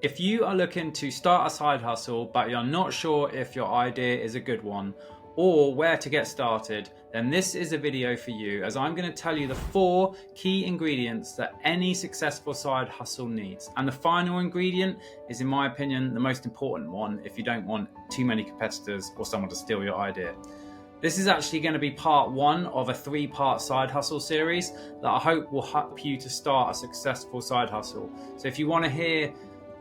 If you are looking to start a side hustle, but you're not sure if your idea is a good one or where to get started, then this is a video for you, as I'm going to tell you the 4 key ingredients that any successful side hustle needs. And the final ingredient is, in my opinion, the most important one if you don't want too many competitors or someone to steal your idea. This is actually going to be part 1 of a 3-part side hustle series that I hope will help you to start a successful side hustle. So if you want to hear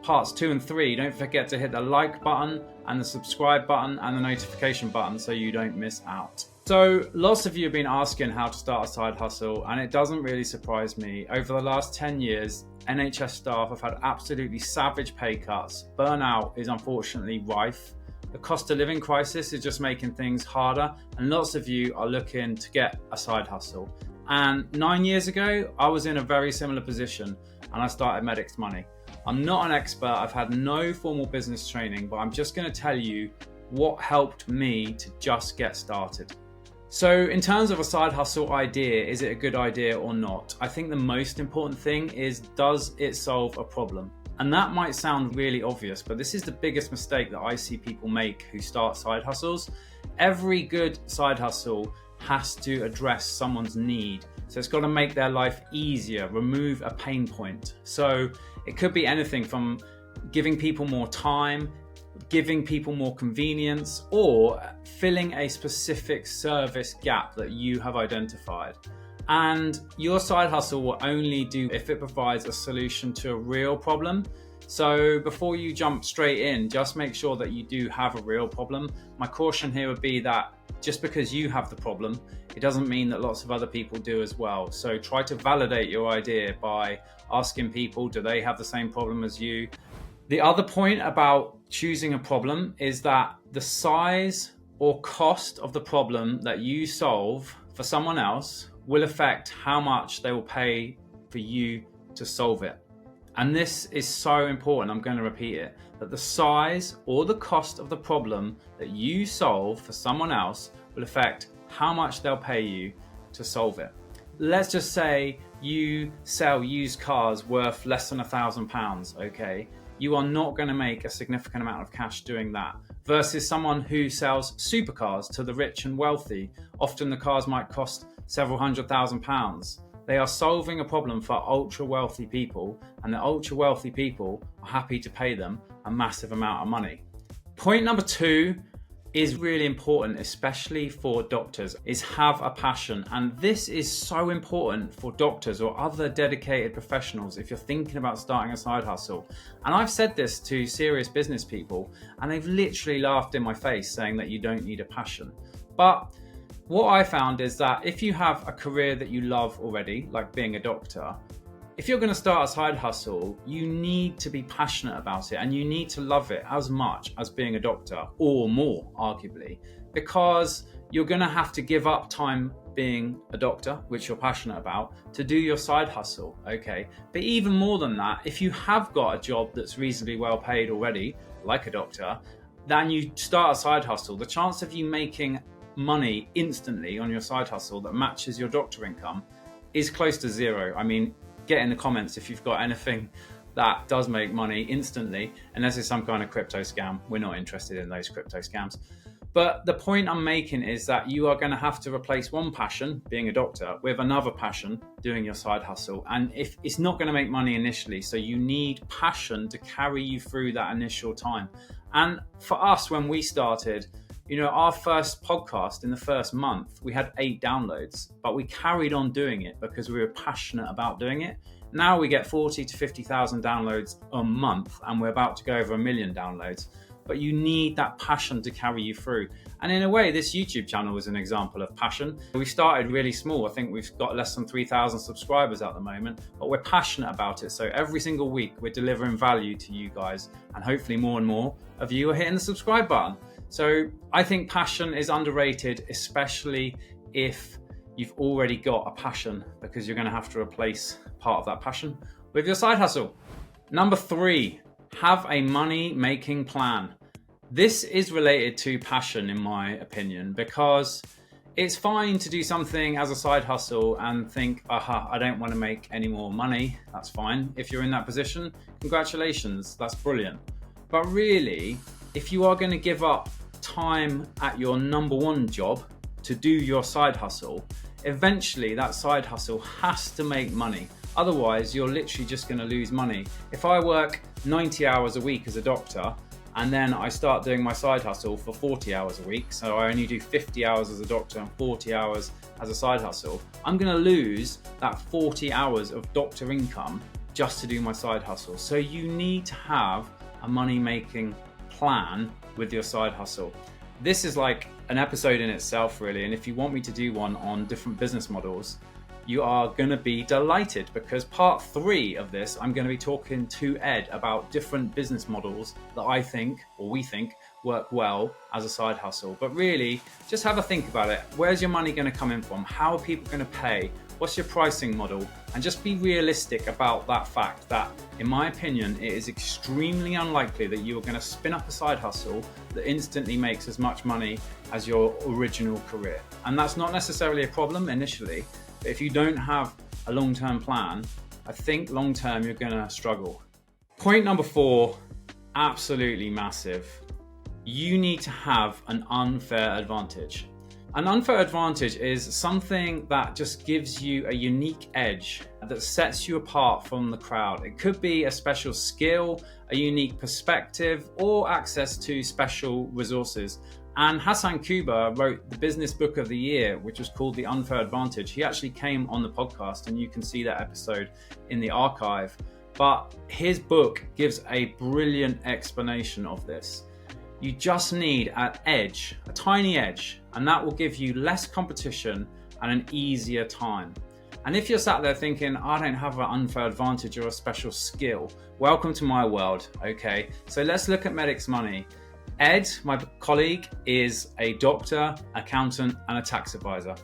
parts 2 and 3, don't forget to hit the like button and the subscribe button and the notification button so you don't miss out. So lots of you have been asking how to start a side hustle, and it doesn't really surprise me. Over the last 10 years, NHS staff have had absolutely savage pay cuts. Burnout is unfortunately rife. The cost of living crisis is just making things harder, and lots of you are looking to get a side hustle. And 9 years ago, I was in a very similar position and I started Medic's Money. I'm not an expert, I've had no formal business training, but I'm just going to tell you what helped me to just get started. So in terms of a side hustle idea, is it a good idea or not? I think the most important thing is, does it solve a problem? And that might sound really obvious, but this is the biggest mistake that I see people make who start side hustles. Every good side hustle has to address someone's need. So it's got to make their life easier, remove a pain point. So it could be anything from giving people more time, giving people more convenience, or filling a specific service gap that you have identified. And your side hustle will only do if it provides a solution to a real problem. So before you jump straight in, just make sure that you do have a real problem. My caution here would be that just because you have the problem, it doesn't mean that lots of other people do as well. So try to validate your idea by asking people, do they have the same problem as you? The other point about choosing a problem is that the size or cost of the problem that you solve for someone else will affect how much they will pay for you to solve it. And this is so important, I'm going to repeat it, that the size or the cost of the problem that you solve for someone else will affect how much they'll pay you to solve it. Let's just say you sell used cars worth less than £1,000, okay? You are not going to make a significant amount of cash doing that versus someone who sells supercars to the rich and wealthy. Often the cars might cost several £100,000. They are solving a problem for ultra wealthy people, and the ultra wealthy people are happy to pay them a massive amount of money. Point number 2 is really important, especially for doctors, is have a passion. And this is so important for doctors or other dedicated professionals if you're thinking about starting a side hustle. And I've said this to serious business people, and they've literally laughed in my face saying that you don't need a passion. But what I found is that if you have a career that you love already, like being a doctor, if you're going to start a side hustle, you need to be passionate about it, and you need to love it as much as being a doctor, or more, arguably, because you're going to have to give up time being a doctor, which you're passionate about, to do your side hustle, okay? But even more than that, if you have got a job that's reasonably well paid already, like a doctor, then you start a side hustle, the chance of you making money instantly on your side hustle that matches your doctor income is close to zero. I mean, get in the comments if you've got anything that does make money instantly, unless it's some kind of crypto scam. We're not interested in those crypto scams. But the point I'm making is that you are going to have to replace one passion, being a doctor, with another passion, doing your side hustle. And if it's not going to make money initially, so you need passion to carry you through that initial time. And for us, when we started, you know, our first podcast in the first month, we had 8 downloads, but we carried on doing it because we were passionate about doing it. Now we get 40 to 50,000 downloads a month, and we're about to go over 1 million downloads. But you need that passion to carry you through. And in a way, this YouTube channel is an example of passion. We started really small. I think we've got less than 3,000 subscribers at the moment, but we're passionate about it. So every single week we're delivering value to you guys, and hopefully more and more of you are hitting the subscribe button. So I think passion is underrated, especially if you've already got a passion, because you're going to have to replace part of that passion with your side hustle. Number 3, have a money-making plan. This is related to passion, in my opinion, because It's fine to do something as a side hustle and think, aha, I don't want to make any more money. That's fine. If you're in that position, congratulations, that's brilliant. But really, if you are going to give up time at your number one job to do your side hustle, eventually that side hustle has to make money. Otherwise, you're literally just going to lose money. If I work 90 hours a week as a doctor, and then I start doing my side hustle for 40 hours a week, so I only do 50 hours as a doctor and 40 hours as a side hustle, I'm gonna lose that 40 hours of doctor income just to do my side hustle. So you need to have a money-making plan with your side hustle. This is like an episode in itself, really, and if you want me to do one on different business models, you are going to be delighted, because part 3 of this, I'm going to be talking to Ed about different business models that I think, or we think, work well as a side hustle. But really, just have a think about it. Where's your money going to come in from? How are people going to pay? What's your pricing model? And just be realistic about that fact that, in my opinion, it is extremely unlikely that you are going to spin up a side hustle that instantly makes as much money as your original career. And that's not necessarily a problem initially. If you don't have a long-term plan, I think long-term you're gonna struggle. Point number 4, absolutely massive. You need to have an unfair advantage. An unfair advantage is something that just gives you a unique edge that sets you apart from the crowd. It could be a special skill, a unique perspective, or access to special resources. And Hassan Kuba wrote the business book of the year, which was called The Unfair Advantage. He actually came on the podcast, and you can see that episode in the archive. But his book gives a brilliant explanation of this. You just need an edge, a tiny edge, and that will give you less competition and an easier time. And if you're sat there thinking, I don't have an unfair advantage or a special skill, welcome to my world, okay? So let's look at Medic's Money. Ed, my colleague, is a doctor, accountant, and a tax advisor.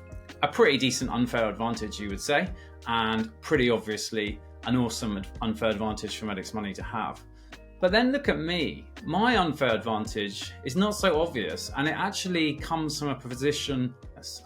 A pretty decent unfair advantage, you would say, and pretty obviously an awesome unfair advantage for Medic's Money to have. But then look at me. My unfair advantage is not so obvious, and it actually comes from a position,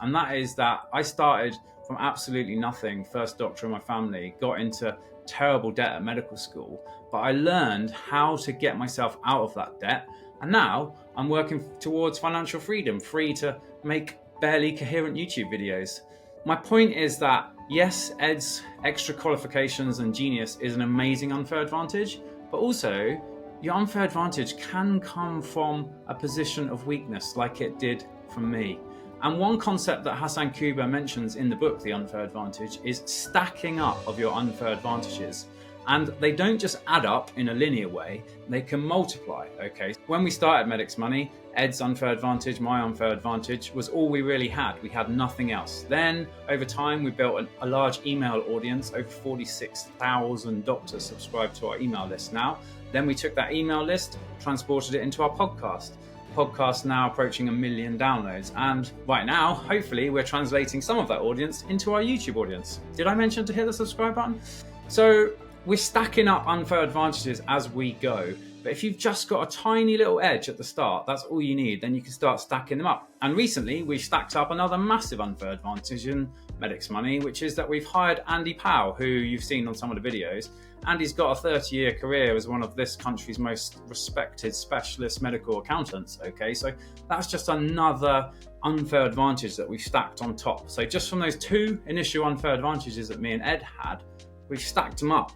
and that is that I started from absolutely nothing, first doctor in my family, got into terrible debt at medical school, but I learned how to get myself out of that debt. And now I'm working towards financial freedom, free to make barely coherent YouTube videos. My point is that, yes, Ed's extra qualifications and genius is an amazing unfair advantage, but also your unfair advantage can come from a position of weakness like it did from me. And one concept that Hassan Kuba mentions in the book, The Unfair Advantage, is stacking up of your unfair advantages. And they don't just add up in a linear way, they can multiply, okay? When we started Medic's Money, Ed's unfair advantage, my unfair advantage was all we really had. We had nothing else. Then, over time, we built a large email audience. Over 46,000 doctors subscribe to our email list now. Then we took that email list, transported it into our podcast. Podcast now approaching 1 million downloads. And right now, hopefully, we're translating some of that audience into our YouTube audience. Did I mention to hit the subscribe button? So, we're stacking up unfair advantages as we go. But if you've just got a tiny little edge at the start, that's all you need, then you can start stacking them up. And recently, we've stacked up another massive unfair advantage in Medic's Money, which is that we've hired Andy Powell, who you've seen on some of the videos. Andy's got a 30-year career as one of this country's most respected specialist medical accountants, okay? So that's just another unfair advantage that we've stacked on top. So just from those 2 initial unfair advantages that me and Ed had, we've stacked them up.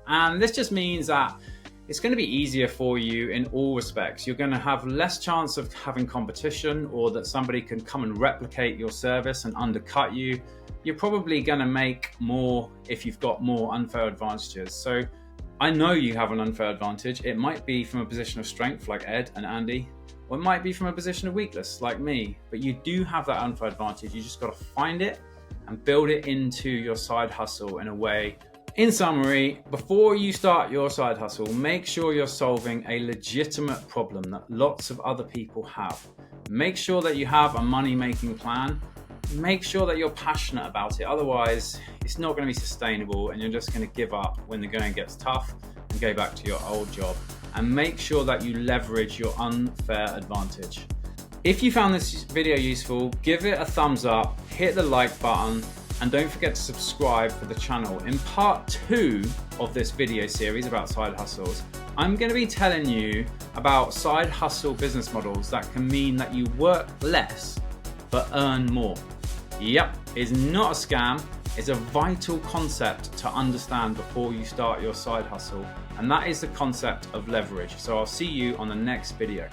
And this just means that it's going to be easier for you in all respects. You're going to have less chance of having competition, or that somebody can come and replicate your service and undercut you. You're probably going to make more if you've got more unfair advantages. So I know you have an unfair advantage. It might be from a position of strength like Ed and Andy, or it might be from a position of weakness like me, but you do have that unfair advantage. You just got to find it and build it into your side hustle in a way. In summary, before you start your side hustle, make sure you're solving a legitimate problem that lots of other people have. Make sure that you have a money-making plan. Make sure that you're passionate about it. Otherwise, it's not going to be sustainable, and you're just going to give up when the going gets tough and go back to your old job. And make sure that you leverage your unfair advantage. If you found this video useful, give it a thumbs up, hit the like button, and don't forget to subscribe for the channel. In part 2 of this video series about side hustles, I'm going to be telling you about side hustle business models that can mean that you work less but earn more. Yep, it's not a scam. It's a vital concept to understand before you start your side hustle, and that is the concept of leverage. So I'll see you on the next video.